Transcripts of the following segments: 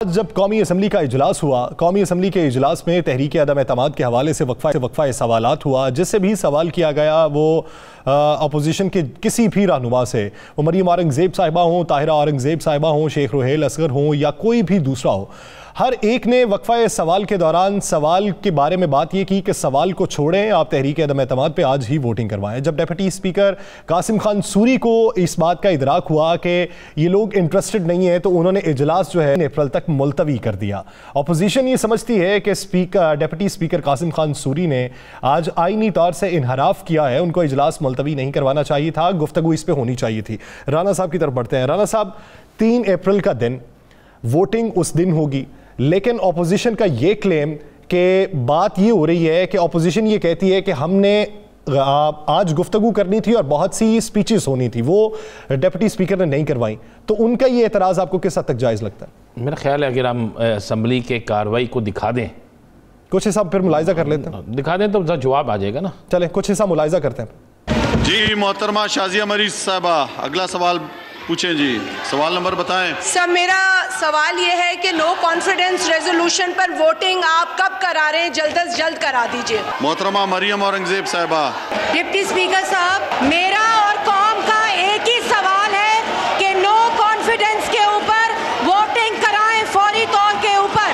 जब कौमी असम्बली का इजलास हुआ, कौमी असम्बली के इजलास में तहरीक अदम एतमाद के हवाले से वक्फा सवालात हुआ, जिससे भी सवाल किया गया वो अपोजिशन के किसी भी रहनुमा से, वो मरीम औरंगज़ेब साहिबा हों, ताहिरा औरंगज़ेब साहिबा हों, शेख रोहेल असगर हों या कोई भी दूसरा हो, हर एक ने वक्फा सवाल के दौरान सवाल के बारे में बात यह की कि सवाल को छोड़ें, आप तहरीक अदम एतमाद पे आज ही वोटिंग करवाएं। जब डिप्टी स्पीकर कासिम खान सूरी को इस बात का इदराक हुआ कि ये लोग इंटरेस्टेड नहीं है, तो उन्होंने इजलास जो है अप्रैल तक मुलतवी कर दिया। अपोजिशन ये समझती है कि डिप्टी स्पीकर कासिम खान सूरी ने आज आईनी तौर से इनहराफ किया है, उनको इजलास मुलतवी नहीं करवाना चाहिए था, गुफ्तगू इस पर होनी चाहिए थी। राना साहब की तरफ बढ़ते हैं। राना साहब, 3 अप्रैल का दिन वोटिंग उस दिन होगी, लेकिन ऑपोजिशन का ये क्लेम कि बात ये हो रही है कि ऑपोजिशन ये कहती है कि हमने आज गुफ्तगू करनी थी और बहुत सी स्पीचेस होनी थी, वो डिप्टी स्पीकर ने नहीं करवाई, तो उनका ये एतराज़ आपको किस हद तक जायज़ लगता है? मेरा ख्याल है अगर हम असम्बली के कार्रवाई को दिखा दें, कुछ हिसाब फिर मुलायजा कर लेते हैं, दिखा दें तो जवाब आ जाएगा ना। चलें कुछ हिसाब मुलायजा करते हैं। जी मोहतरमा शाजिया मरीज साहबा, अगला सवाल पूछें जी। सवाल नंबर बताएं। सर, मेरा सवाल ये है कि नो कॉन्फिडेंस रेजोल्यूशन पर वोटिंग आप कब करा रहे हैं? जल्द से जल्द करा दीजिए। मोहतरमा मरियम औरंगजेब साहिबा। डिप्टी स्पीकर साहब, मेरा और कौम का एक ही सवाल है कि नो कॉन्फिडेंस के ऊपर वोटिंग कराएं, फौरी तौर के ऊपर।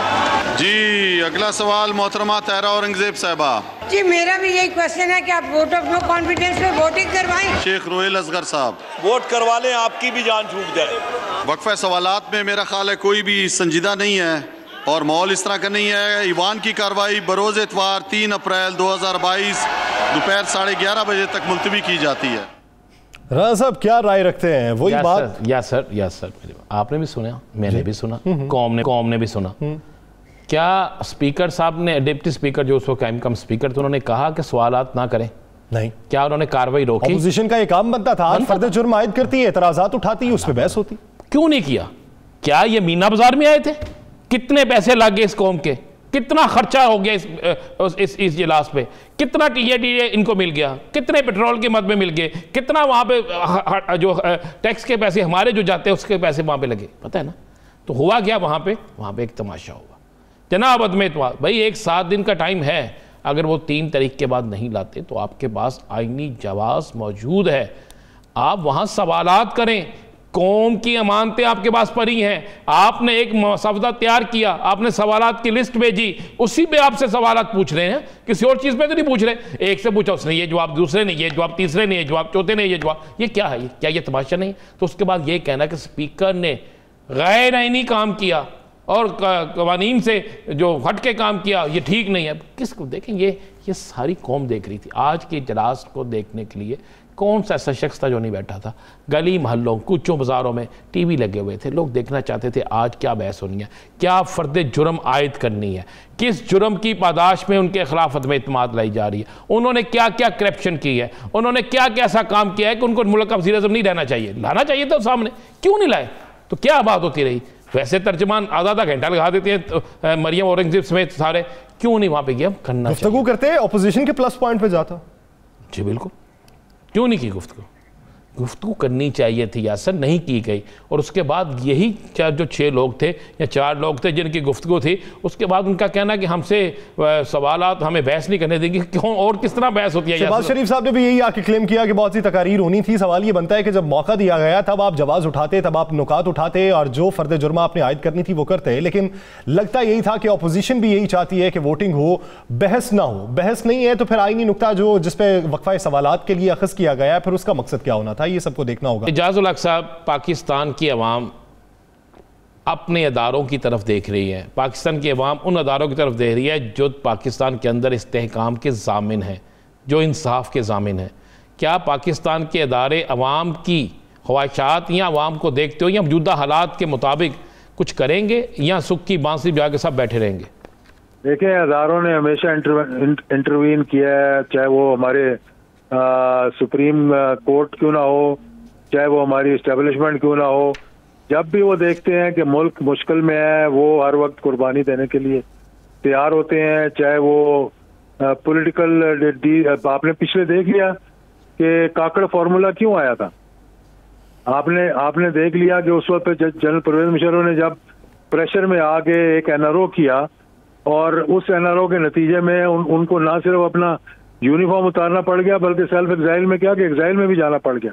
जी अगला सवाल मोहतरमा ताहिरा औरंगजेब साहिबा। जी मेरा भी यही क्वेश्चन है कि आप वोट ऑफ नो कॉन्फिडेंस पे वोटिंग करवाएं। शेख रोहेल असगर साहब। वोट करवा लें, आपकी भी जान छूट जाए। वक्फा सवालात में मेरा ख्याल है कोई भी संजीदा नहीं है और माहौल इस तरह का नहीं है। ईवान की कार्रवाई बरोज़ इतवार 3 अप्रैल 2022 दोपहर 11:30 बजे तक मुलतवी की जाती है। राना साहब क्या राय रखते हैं? वही बात। या सर आपने भी सुना, मैंने भी सुना, कौम ने भी सुना। क्या स्पीकर साहब ने, डिप्टी स्पीकर जो उसको कायम स्पीकर थे, उन्होंने कहा कि सवालात ना करें? नहीं। क्या उन्होंने कार्रवाई रोकी? अपोजिशन का ये काम बनता था, फर्द जुर्म आयद करती है, एतराजात उठाती है, उस पर बहस होती। क्यों नहीं किया? क्या ये मीना बाजार में आए थे? कितने पैसे लगे इस कौम के, कितना खर्चा हो गया इस इजलास पे, कितना टीए इनको मिल गया, कितने पेट्रोल के मद में मिल गए, कितना वहां पे जो टैक्स के पैसे हमारे जो जाते हैं उसके पैसे वहां पे लगे, पता है ना? तो हुआ क्या वहां पे एक तमाशा हुआ जनाब अदम एतमाद। भाई एक 7 दिन का टाइम है, अगर वो 3 तारीख के बाद नहीं लाते तो आपके पास आईनी जवाज़ मौजूद है, आप वहाँ सवालात करें। कौम की अमानतें आपके पास पड़ी हैं, आपने एक मसवदा तैयार किया, आपने सवालात की लिस्ट भेजी, उसी पे आपसे सवालात पूछ रहे हैं, किसी और चीज़ पे तो नहीं पूछ रहे। एक से पूछा उसने ये जवाब, दूसरे ने ये जवाब, तीसरे ने ये जवाब, चौथे ने ये जवाब। ये क्या है? क्या ये तमाशा नहीं? तो उसके बाद ये कहना कि स्पीकर ने गैर आईनी काम किया और कवानीन से जो हट के काम किया, ये ठीक नहीं है। किसको देखें? ये सारी कौम देख रही थी। आज के इजलास को देखने के लिए कौन सा ऐसा शख्स था जो नहीं बैठा था? गली मोहल्लों, कुचों बाज़ारों में टीवी लगे हुए थे, लोग देखना चाहते थे आज क्या बहस होनी है, क्या फ़र्द जुर्म आयद करनी है, किस जुर्म की पादाश में उनके खिलाफ अदम एतमाद लाई जा रही है, उन्होंने क्या क्या करप्शन की है, उन्होंने क्या क्या ऐसा काम किया है कि उनको मुल्क का वज़ीर-ए-आज़म नहीं रहना चाहिए। लाना चाहिए था सामने, क्यों नहीं लाए? तो क्या बात होती रही? वैसे तर्जमान आधा घंटा लगा देते हैं तो मरियम औरंगजेब समेत सारे, क्यों नहीं वहां पे गया? करना गुफ्तगू करते ऑपोजिशन के प्लस पॉइंट पे जाता। जी बिल्कुल, क्यों नहीं की गुफ्तगू? गुफ्तगू करनी चाहिए थी यासर, नहीं की गई। और उसके बाद यही जो 6 लोग थे या 4 लोग थे जिनकी गुफ्तगू थी, उसके बाद उनका कहना कि हमसे सवालात हमें बहस नहीं करने देंगे। क्यों और किस तरह बहस होती है? शहबाज शरीफ साहब ने भी यही आके क्लेम किया कि बहुत सी तकारीर होनी थी। सवाल ये बनता है कि जब मौका दिया गया तब आप जवाब उठाते, तब आप नुकात उठाते और जो फर्द जुर्मा आपने आयद करनी थी वो करते। लेकिन लगता यही था कि अपोजिशन भी यही चाहती है कि वोटिंग हो, बहस ना हो। बहस नहीं है तो फिर आईनी नुकता जो जिसपे वक्फा सवालात के लिए अखज़ किया गया है, फिर उसका मकसद क्या होना था, ये सबको देखना होगा। इजाज़ुल हक साहब, पाकिस्तान की अवाम अपने अदारों की तरफ देख रही है, पाकिस्तान की अवाम उन अदारों की तरफ देख रही है जो पाकिस्तान के अंदर इस्तेहकाम के ज़ामिन हैं, जो इंसाफ के ज़ामिन हैं। क्या पाकिस्तान के अदारे अवाम की ख्वाहिशात या अवाम को देखते हो या मौजूदा हालात के मुताबिक कुछ करेंगे या सुख की बांसुरी बजा के सब बैठे रहेंगे? देखिए, अदारों ने हमेशा इंटरवीन किया है, चाहे वो हमारे सुप्रीम कोर्ट क्यों ना हो, चाहे वो हमारी इस्टेब्लिशमेंट क्यों ना हो। जब भी वो देखते हैं कि मुल्क मुश्किल में है, वो हर वक्त कुर्बानी देने के लिए तैयार होते हैं। चाहे वो पॉलिटिकल, आपने पिछले देख लिया कि काकड़ फार्मूला क्यों आया था, आपने देख लिया कि उस वक्त जनरल परवेज मुशर्रफ ने जब प्रेशर में आके एक एनआरओ किया और उस एनआरओ के नतीजे में उनको ना सिर्फ अपना यूनिफॉर्म उतारना पड़ गया बल्कि सेल्फ एग्जाइल में क्या कि एग्जाइल में भी जाना पड़ गया।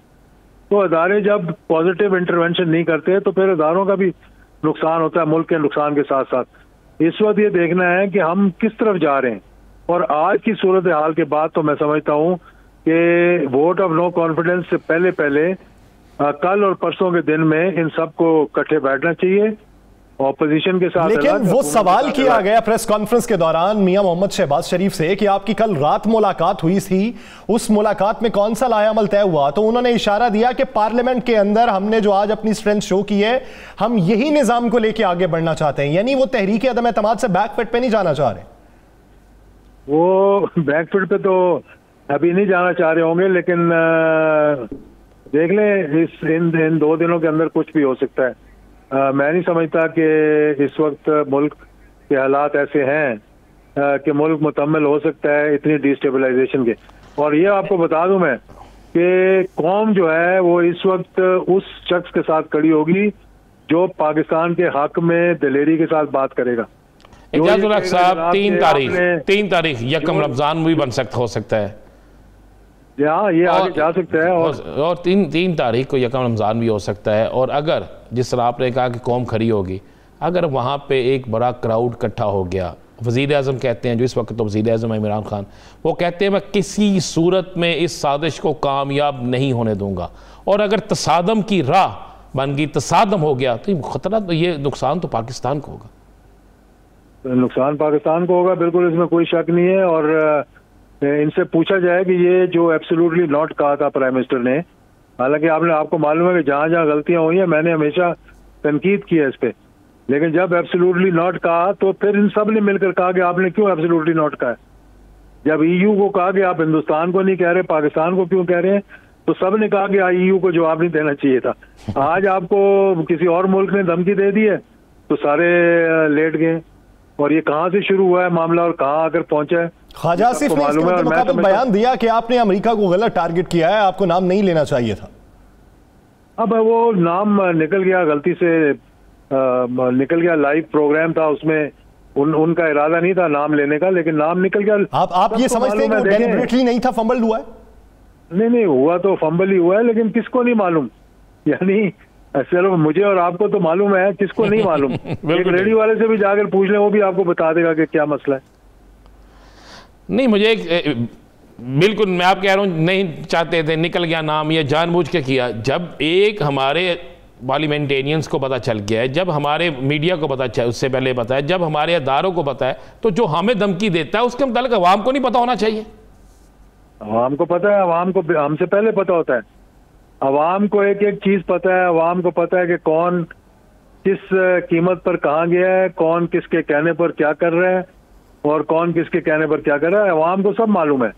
तो अदारे जब पॉजिटिव इंटरवेंशन नहीं करते तो फिर अदारों का भी नुकसान होता है, मुल्क के नुकसान के साथ साथ। इस वक्त ये देखना है कि हम किस तरफ जा रहे हैं, और आज की सूरत हाल के बाद तो मैं समझता हूँ कि वोट ऑफ नो कॉन्फिडेंस से पहले कल और परसों के दिन में इन सबको इकट्ठे बैठना चाहिए ऑपोजिशन के साथ। लेकिन वो सवाल किया गया प्रेस कॉन्फ्रेंस के दौरान मियां मोहम्मद शहबाज शरीफ से कि आपकी कल रात मुलाकात हुई थी, उस मुलाकात में कौन सा लायामल तय हुआ? तो उन्होंने इशारा दिया कि पार्लियामेंट के अंदर हमने जो आज अपनी स्ट्रेंथ शो की है, हम यही निजाम को लेकर आगे बढ़ना चाहते हैं। यानी वो तहरीक अदम एतमाद से बैकफुट पे नहीं जाना चाह रहे। वो बैकफुट पे तो अभी नहीं जाना चाह रहे होंगे, लेकिन देख लें इन 2 दिनों के अंदर कुछ भी हो सकता है। मैं नहीं समझता कि इस वक्त मुल्क के हालात ऐसे हैं कि मुल्क मुकम्मल हो सकता है इतनी डिस्टेबलाइजेशन के। और ये आपको बता दूं मैं कि कौम जो है वो इस वक्त उस शख्स के साथ खड़ी होगी जो पाकिस्तान के हक में दिलेरी के साथ बात करेगा। इजाज़ुल हक साहब, 3 तारीख यकम रमजान भी हो सकता है। हाँ, ये आगे जा सकता है। और 3 तारीख को यकम रमज़ान भी हो सकता है। और अगर जिस तरह आपने कहा कि कौम खड़ी होगी, अगर वहाँ पे एक बड़ा क्राउड इकट्ठा हो गया, वज़ीर आज़म कहते हैं, जो इस वक्त तो वज़ीर आज़म है इमरान खान, वो कहते हैं मैं किसी सूरत में इस साजिश को कामयाब नहीं होने दूंगा, और अगर तसादम की राह बन गई, तसादम हो गया, तो खतरा, तो ये नुकसान तो पाकिस्तान को होगा। नुकसान पाकिस्तान को होगा, बिल्कुल, इसमें कोई शक नहीं है। और इनसे पूछा जाए कि ये जो एब्सोल्युटली नॉट कहा था प्राइम मिनिस्टर ने, हालांकि आपको मालूम है कि जहां जहां गलतियां हुई हैं मैंने हमेशा तनकीद की है इस पे, लेकिन जब एब्सोल्युटली नॉट कहा तो फिर इन सब ने मिलकर कहा कि आपने क्यों एब्सोल्युटली नॉट कहा है। जब ईयू को कहा कि आप हिंदुस्तान को नहीं कह रहे, पाकिस्तान को क्यों कह रहे हैं, तो सब ने कहा कि ईयू को जवाब नहीं देना चाहिए था। आज आपको किसी और मुल्क ने धमकी दे दी है तो सारे लेट गए। और ये कहां से शुरू हुआ है मामला और कहां आकर पहुंचा है, ख्वाजा आसिफ ने इसके मुकाबले बयान दिया कि आपने अमेरिका को गलत टारगेट किया है, आपको नाम नहीं लेना चाहिए था। अब वो नाम निकल गया, गलती से निकल गया, लाइव प्रोग्राम था उसमें, उनका इरादा नहीं था नाम लेने का, लेकिन नाम निकल गया। आप ये समझते हैं कि वो डेलिबरेटली नहीं था, फंबल हुआ है? नहीं, हुआ तो फंबल ही हुआ है, लेकिन किसको नहीं मालूम, यानी चलो मुझे और आपको तो मालूम है, किसको नहीं मालूम। एक रेडी वाले से भी जाकर पूछ लें, वो भी आपको बता देगा कि क्या मसला है। नहीं, मुझे बिल्कुल, मैं आप कह रहा हूँ, नहीं चाहते थे, निकल गया नाम, या जानबूझ के किया। जब एक हमारे पार्लियामेंटेरियंस को पता चल गया है, जब हमारे मीडिया को पता चल, उससे पहले पता है, जब हमारे अदारों को पता है, तो जो हमें धमकी देता है उसके मुताबिक अवाम को नहीं पता होना चाहिए? अवाम को पता है, अवाम को हमसे पहले पता होता है। अवाम को एक एक चीज पता है, अवाम को पता है कि कौन किस कीमत पर कहाँ गया है, कौन किसके कहने पर क्या कर रहा है और कौन किसके कहने पर क्या कर रहा है, अवाम को सब मालूम है।